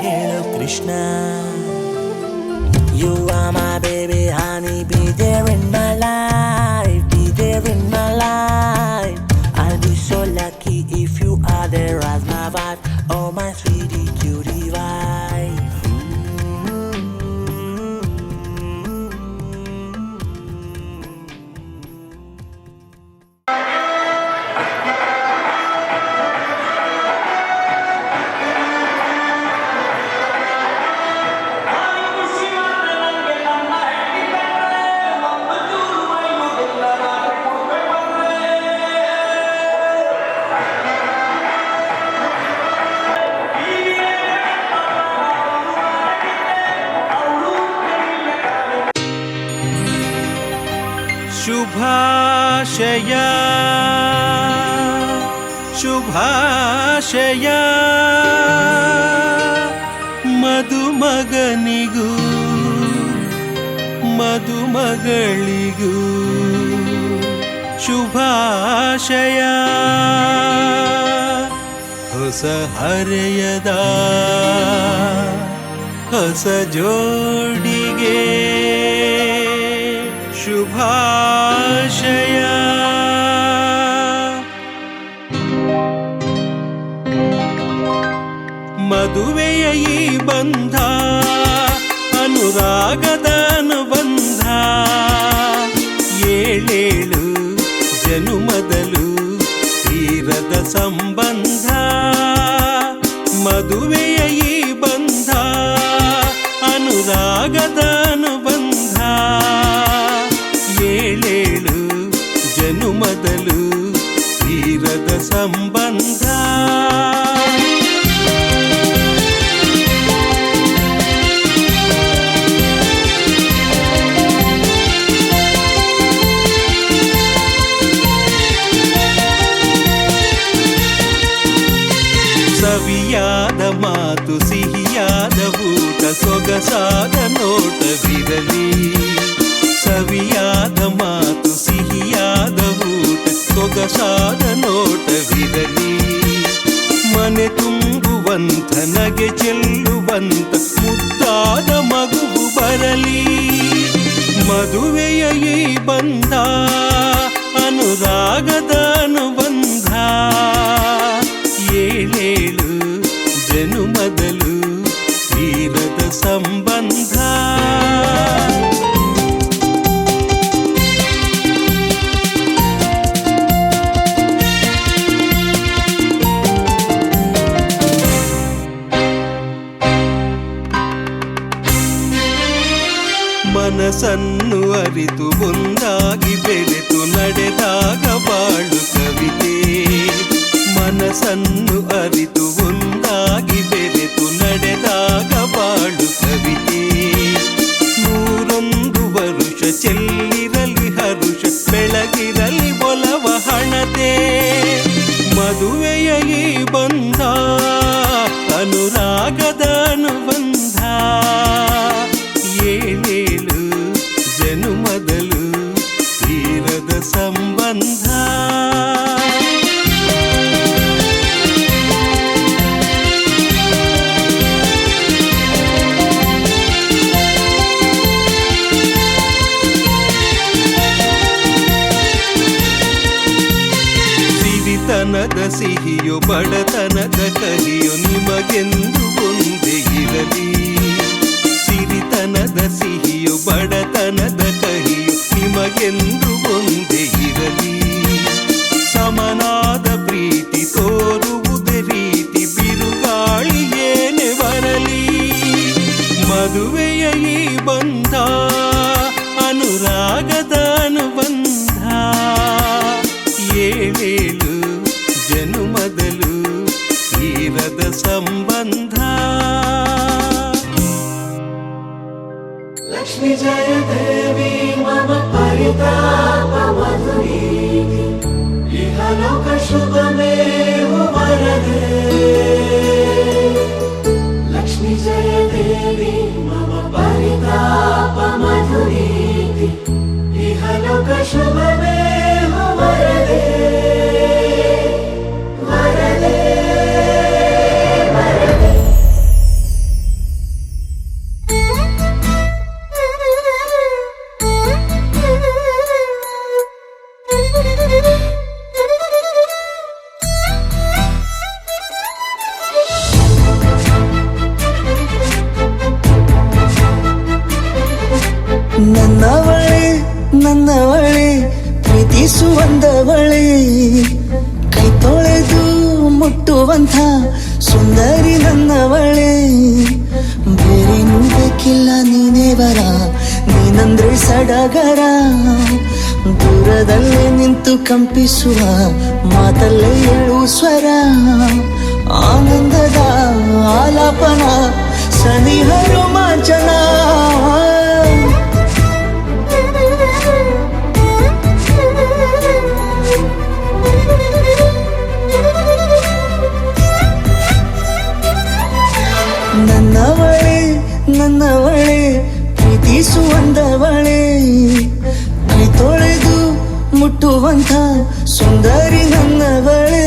ಹೇಳೋ Krishna You are my baby honey, be there in my life, be there in my life. I'll be so lucky if you are there as my wife, oh my sweetie cutie wife. ಶುಭಾಶಯ ಶುಭಾಶಯ ಮದುಮಗನಿಗೂ ಮದುಮಗಳಿಗೂ ಶುಭಾಶಯ ಹೊಸ ಹರೆಯದ ಹೊಸ ಜೋಡಿಗೆ ಶುಭಾಶಯ ಮದುವೆಯ ಈ ಬಂಧ ಅನುರಾಗದ ಅನುಬಂಧ ಏಳೇಳು ಜನುಮದಲು ತೀರದ ಸಂಬಂಧ ಮದುವೆಯ ಈ ಬಂಧ ಅನುರಾಗದ ಅನುಬಂಧ ಏಳೇಳು ಜನುಮದಲು ತೀರದ ಸಂಬಂಧ ಸವಿಯಾದ ಮಾತು ಸಿಹಿಯಾದ ಊಟ ಸೊಗಸಾದ ನೋಟವಿರಲಿ ಸವಿಯಾದ ಮಾತು ಸಿಹಿಯಾದ ಊಟ ಸೊಗಸಾದ ನೋಟವಿರಲಿ ಮನೆ ತುಂಬುವಂಥ ನಗೆ ಚೆಲ್ಲುವಂಥ ಮುದ್ದಾದ ಮಗುವು ಬರಲಿ ಮದುವೆಯ ಈ ಬಂಧ ಅನುರಾಗದ ಅನುಬಂಧ ಏಳೇಳು ಜನುಮದಲು ತೀರದ ಸಂಬಂಧ ಮನಸ್ಸನ್ನು ಅರಿತು ಒಂದಾಗಿ ಬೆರೆತು ನಡೆದಾಗ ಬಾಳು ಕವಿತೆ ಮನಸ್ಸನ್ನು ಅರಿತು ಒಂದಾಗಿ ಬೆರೆತು ನಡೆದಾಗ ಬಾಳು ಕವಿತೆ 101 ವರುಷ ಚೆಲ್ಲಿರಲಿ ಹರುಷ ಬೆಳಗಿರಲಿ ಒಲವ ಹಣತೆ ಮದುವೆಯ ಈ ಬಂಧ ಅನುರಾಗದ ಅನುಬಂಧ ಏಳೇಳು ಜನುಮದಲು ತೀರದ ಸಂಬಂಧ ಸಿರಿತನದ ಸಿಹಿಯೋ ಬಡತನದ ಕಹಿಯೋ ನಿಮಗೆಂದು ಒಂದೇ ಇರಲಿ ಸಿರಿತನದ ಸಿಹಿಯೋ ಬಡತನದ ಕಹಿಯೋ ನಿಮಗೆಂದು ಒಂದೇ ಇರಲಿ ಸಮನಾದ ಪ್ರೀತಿ ತೋರುವುದೇ ರೀತಿ ಬಿರು ನನ್ನವಳೆ ನನ್ನವಳೆ ಪ್ರೀತಿಸುವಂದವಳೆ ಕೈ ತೊಳೆದು ಮುಟ್ಟುವಂಥ ಸುಂದರಿ ನನ್ನವಳೆ ಬೇರೇನೂ ಬೇಕಿಲ್ಲ ನೀನೇ ಬರ ನೀನಂದ್ರೆ ಸಡಗರ ದೂರದಲ್ಲೇ ನಿಂತು ಕಂಪಿಸುವ ಮಾತಲ್ಲೇ ಏಳು ಸ್ವರ ಆನಂದದ ಆಲಾಪನ ಸನಿಹ ರೋಮಾಂಚನ ನನ್ನವಳೆ ನನ್ನವಳೆ ಪ್ರೀತಿಸುವಂದವಳೆ ಕೈ ತೊಳೆದು ಮುಟ್ಟುವಂಥ ಸುಂದರಿ ನನ್ನವಳೆ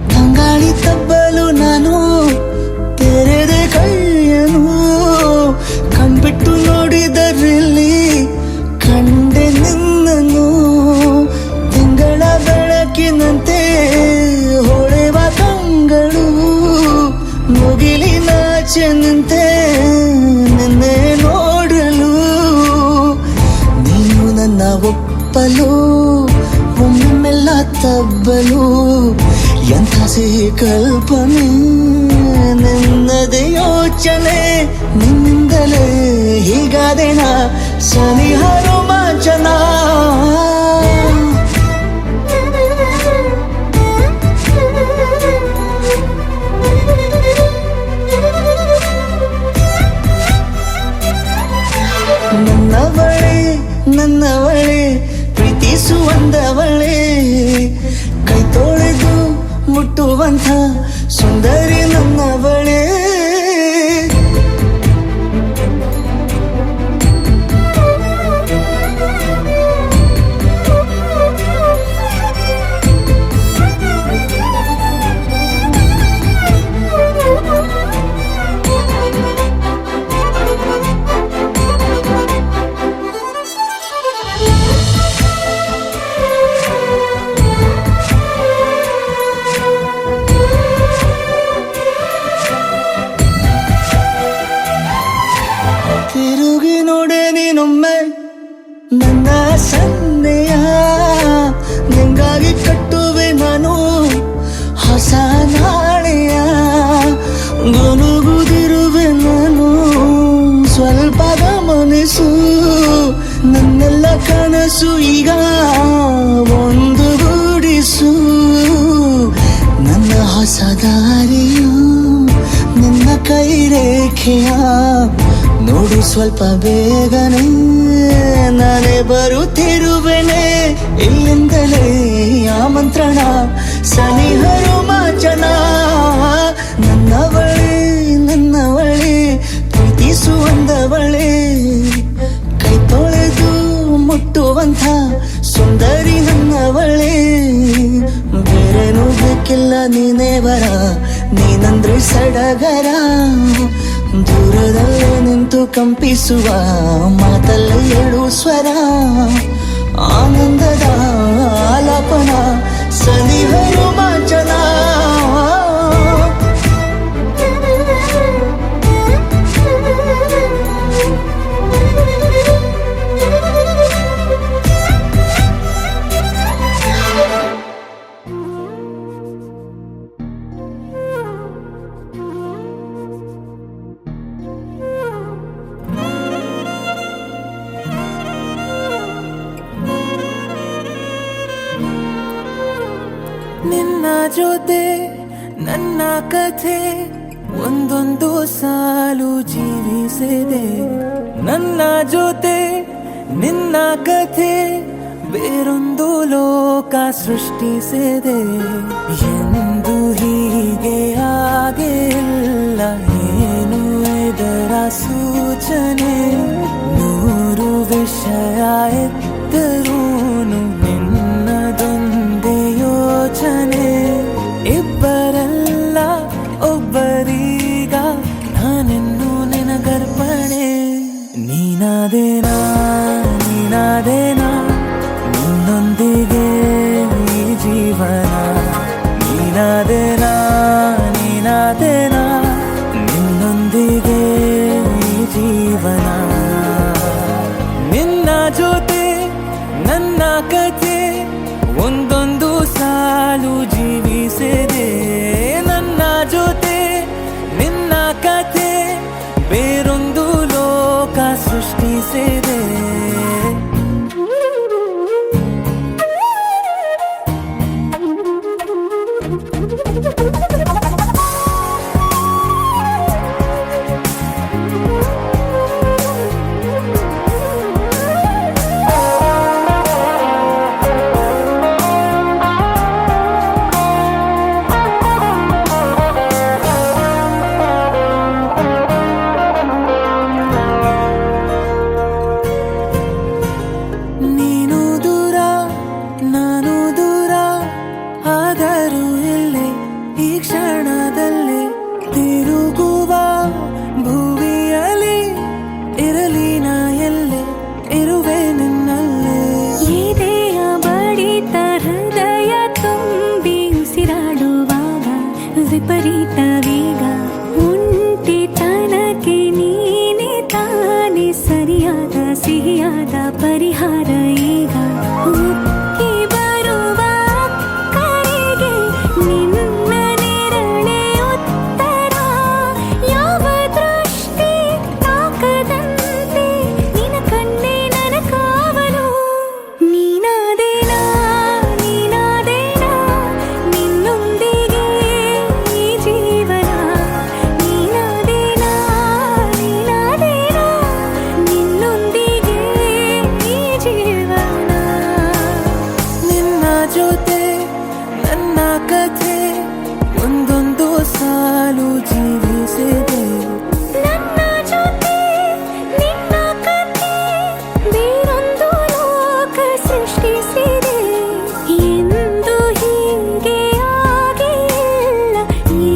ತಂಗಾಳಿ ತಬ್ಬಲು ನಾನು ತೆರೆದೆ ಕೈಯನು ಕಣ್ಬಿಟ್ಟು ನೋಡಿದರಲ್ಲಿ ಕಂಡೆ ನಿನ್ನನು ತಿಂಗಳ ಬೆಳಕಿನಂತೆ ಹೊಳೆವ ಕಂಗಳು ಮುಗಿಲಿನಾಚೆ ನಿಂತೆ ನಿನ್ನೆ ನೋಡಲು ನೀನು ನನ್ನ ಒಪ್ಪಲು ಒಮ್ಮೆಲ್ಲ ತಬ್ಬಲು ಎಂಥ ಸಿಹಿ ಕಲ್ಪನೆ ನಿನ್ನದೇ ಯೋಚನೆ ನಿನ್ನಿಂದಲೇ ಹೀಗಾದೆನ ಸನಿಹ ರೋಮಾಂಚನ ನನ್ನವಳೆ ನನ್ನವಳೆ ಪ್ರೀತಿಸುವಂದವಳೆ ಕೈ ತೊಳೆದು ಮುಟ್ಟುವಂಥ ಸುಂದರಿ ನನ್ನವಳೆ ತಿರುಗಿ ನೋಡೆ ನೀನೊಮ್ಮೆ ನನ್ನ ಸನ್ನೆಯ ನಿಂಗಾಗಿ ಕಟ್ಟುವೆ ನಾನು ಹೊಸ ನಾಳೆಯ ಗುನುಗುದಿರುವೆ ನಾನು ಸ್ವಲ್ಪ ಗಮನಿಸು ನನ್ನೆಲ್ಲ ಕನಸು ಈಗ ಒಂದು ಗೂಡಿಸು ನನ್ನ ಹೊಸ ದಾರಿಯು ನಿನ್ನ ಕೈ ರೇಖೆಯ ನೋಡು ಸ್ವಲ್ಪ ಬೇಗನೆ ನಾನೇ ಬರುತ್ತಿರುವೆನೆ ಇಲ್ಲಿಂದಲೇ ಆಮಂತ್ರಣ ಸನಿಹ ರೋಮಾಂಚನ ನನ್ನವಳೆ ನನ್ನವಳೆ ಪ್ರೀತಿಸುವಂದವಳೆ ಕೈ ತೊಳೆದು ಮುಟ್ಟುವಂಥ ಸುಂದರಿ ನನ್ನವಳೆ ಬೇರೇನೂ ಬೇಕಿಲ್ಲ ನೀನೇ ಬರ ನೀನಂದ್ರೆ ಸಡಗರ ದೂರದಲ್ಲೇ ನಿಂತು ಕಂಪಿಸುವ ಮಾತಲ್ಲೇ ಏಳು ಸ್ವರ ಆನಂದದ ಆಲಾಪನ ಸನಿಹ ರೋಮಾಂಚನ ನಿನ್ನ ಜೊತೆ ನನ್ನ ಕಥೆ ಒಂದೊಂದು ಸಾಲು ಜೀವಿಸಿದೆ ನನ್ನ ಜೊತೆ ನಿನ್ನ ಕಥೆ ಬೇರೊಂದು ಲೋಕ ಸೃಷ್ಟಿಸಿದೆ ಎಂದು ಹೀಗೆ ಆಗಿಲ್ಲ ಏನು ಇದರ ಸೂಚನೆ ನೂರು ವಿಷಯ ಎತ್ತರೂನು ನಿನ್ನದೊಂದೇ ಯೋಚನೆ ಇಬ್ಬರಲ್ಲ ಒಬ್ಬರೀಗ ನಾನೆನ್ನು ನಿನಗರ್ಪಣೆ ನೀನಾದೇನಾ ನೀನಾದೇನಾ ನಿನ್ನೊಂದಿಗೆ ಈ ಜೀವನ ನೀನಾದೇನಾ ನೀನಾದೇನಾ ನಿನ್ನೊಂದಿಗೆ ಈ ಜೀವನ ನಿನ್ನ ಜೊತೆ ನನ್ನ ಕಥೆ ಒಂದೊಂದು ಸಾಲು ಜೀವಿಸಿದೆ ನನ್ನ ಜೊತೆ ನಿನ್ನ ಕಥೆ ಬೇರೊಂದು ಲೋಕ ಸೃಷ್ಟಿಸಿದೆ ನೀನು ದೂರ ನಾನು ದೂರ ಆದರೂ ಇಲ್ಲೇ ಈ ಕ್ಷಣದಲ್ಲೇ ತಿರುಗುವ ಭುವಿಯಲ್ಲಿ ಇರಲಿ ನಾ ಎಲ್ಲೇ ಇರುವೆ ನಿನ್ನಲ್ಲೇ ಎದೆಯ ಬಡಿತ ಹೃದಯ ತುಂಬಿ ಉಸಿರಾಡುವಾಗ ವಿಪರೀತ ವೇಗ ಒಂಟಿತನಕ್ಕೆ ನೀನೆ ತಾನೆ ಸರಿಯಾದ ಸಿಹಿಯಾದ ಪರಿಹಾರ ಈಗ ಉಕ್ಕಿ ಬರುವ ಕರೆಗೆ ನಿನ್ನ ನೆರಳೆ ಉತ್ತರ ಯಾವ ದೃಷ್ಟಿ ತಾಕದಂತೆ ನಿನ ಕಣ್ಣೆ ನನ್ನ ಕಾವಲು ನೀನಾದೇನಾ ನೀನಾದೇನಾ ನಿನ್ನೊಂದಿಗೆ ಈ ಜೀವನ ನೀನಾದೇನಾ ನೀನಾದೇನಾ ನಿನ್ನೊಂದಿಗೆ ಈ ಜೀವನ ನಿನ್ನ ಜೊತೆ ನನ್ನ ಕಥೆ ಒಂದೊಂದು ಸಾಲು ಜೀವಿಸಿದೆ ನನ್ನ ಜೊತೆ ನಿನ್ನ ಕಥೆ ಬೇರೊಂದು ಲೋಕ ಸೃಷ್ಟಿಸಿದೆ ಎಂದು ಹೀಗೆ ಆಗಿಲ್ಲ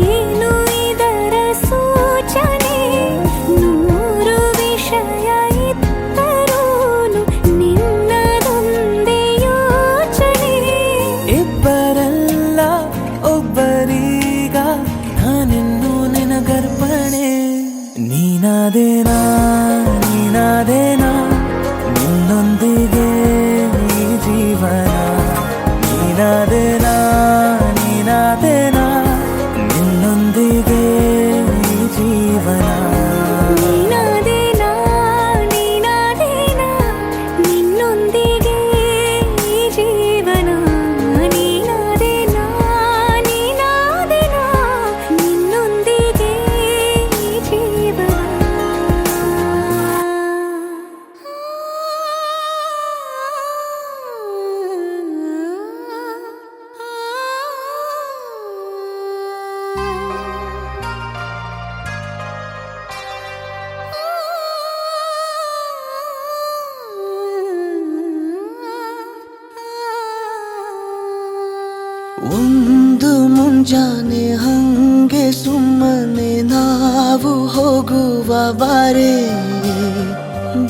ಏನು ಇದರ ಸೂಚನೆ ನೂರು ವಿಷಯ ಇತ್ತರೂನು ನಿನ್ನದೊಂದೇ ಯೋಚನೆ ಇಬ್ಬರಲ್ಲ ಒಬ್ಬರೀಗ ನಾನೆನ್ನು ನಿನಗರ್ಪಣೆ ನೀನಾದೇನಾ ನೀನಾದೇನಾ ನಿನ್ನೊಂದಿಗೆ ಈ ಜೀವನ ನೀನಾದೇನಾ ನೀನಾದೇನಾ ನಿನ್ನೊಂದಿಗೆ ಈ ಜೀವನ ನೀನಾದೇನಾ ನೀನಾದೇನಾ ನಿನ್ನೊಂದಿಗೆ ಈ ಜೀವನ ನೀನಾದೇನಾ ನೀನಾದೇನಾ ನಿನ್ನೊಂದಿಗೆ ಈ ಜೀವನ ಒಂದು ಮುಂಜಾನೆ ಹಂಗೆ ಸುಮ್ಮನೆ ನಾವು ಹೋಗುವ ಬಾರೆ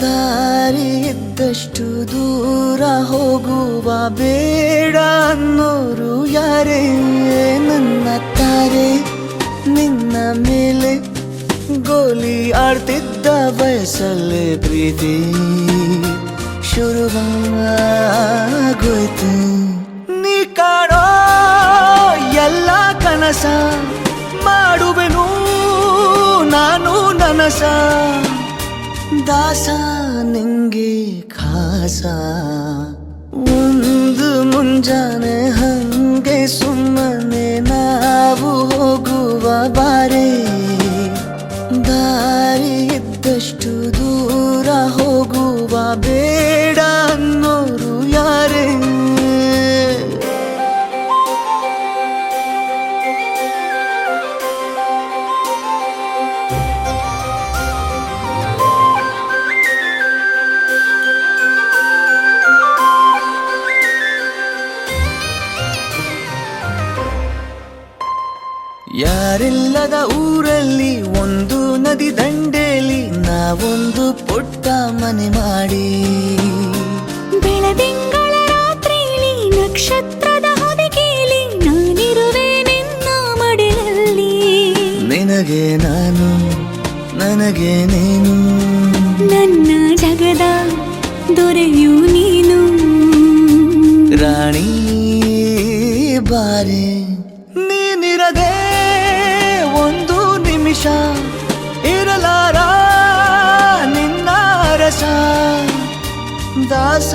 ದಾರಿ ಇದ್ದಷ್ಟು ದೂರ ಹೋಗುವ ಬೇಡ ಅನ್ನೋರು ಯಾರೇ ನನ್ನ ತಾರೆ ನಿನ್ನ ಮೇಲೆ ಗೋಲಿ ಆಡ್ತಿದ್ದ ವಯಸ್ಸಲ್ಲೇ ಪ್ರೀತಿ ಶುರುವಾಗೋಯ್ತು ನೀ ಕಾಡೋ ಎಲ್ಲ ಕನಸ ಮಾಡುವೆನು ನಾನು ನನಸ ದಾಸ ನಿಂಗೆ ಖಾಸ ಒಂದು ಮುಂಜಾನೆ ಹಂಗೆ ಸುಮ್ಮನೆ ನಾವು ಯಾರಿಲ್ಲದ ಊರಲ್ಲಿ ಒಂದು ನದಿ ದಂಡೆಯಲ್ಲಿ ನಾವೊಂದು ಪುಟ್ಟ ಮನೆ ಮಾಡಿ ಬೆಳದಿಂಗಳ ರಾತ್ರಿಲಿ ನಕ್ಷತ್ರದ ಹೊದಿಕೆಯಲ್ಲಿ ನಾನಿರುವೆ ನಿನ್ನ ಮಡಿಲಲ್ಲಿ ನಿನಗೆ ನಾನು ನನಗೆ ನೀನು ನನ್ನ ಜಗದ ದೊರೆಯು ನೀನು ರಾಣಿ ಬಾರೆ ನೀನಿರದೆ ಒಂದು ನಿಮಿಷ ಇರಲಾರ ನಿನ್ನ ರಸ ದಾಸ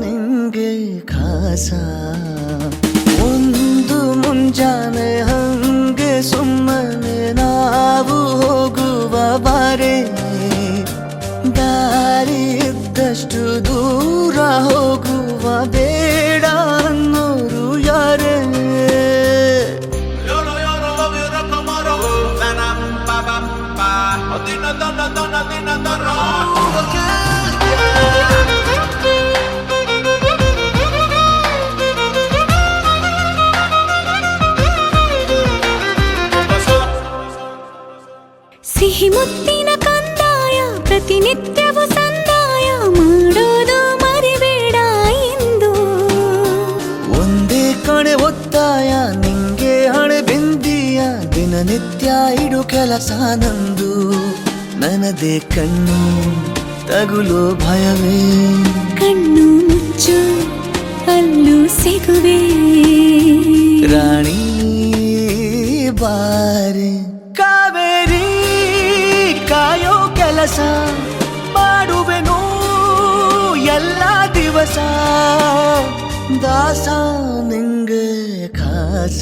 ನಿಂಗೆ ಖಾಸ ಒಂದು ಮುಂಜಾನೆ ಹಂಗೆ ಸುಮ್ಮನೆ ನಾವು ಹೋಗುವ ಬಾರೆ ದಾರಿ ಇದ್ದಷ್ಟು ದೂರ ಹೋಗುವ ಬೇಡ ಅನ್ನೋರು ಯಾರೇ ಸಿಹಿ ಮುತ್ತಿನ ಕಂದಾಯ ಪ್ರತಿನಿತ್ಯವೂ ಸಂದಾಯ ಮಾಡೋದು ಮರಿಬೇಡ ಎಂದು ಒಂದೇ ಕಣೆ ಒತ್ತಾಯ ನಿಂಗೆ ಹಣೆ ಬಿಂದಿಯ ದಿನನಿತ್ಯ ಇಡು ಕೆಲಸ ನಂದು ನನ್ನದೇ ಕಣ್ಣು ತಗುಲೋ ಭಯವೇ ಕಣ್ಣು ಮುಚ್ಚು ಅಲ್ಲೂ ಸಿಗುವೆ ರಾಣಿ ಬಾರೆ ಕಾವೇರಿ ಕಾಯೋ ಕೆಲಸ ಮಾಡುವೆನು ಎಲ್ಲ ದಿವಸ ದಾಸ ನಿಂಗೆ ಖಾಸ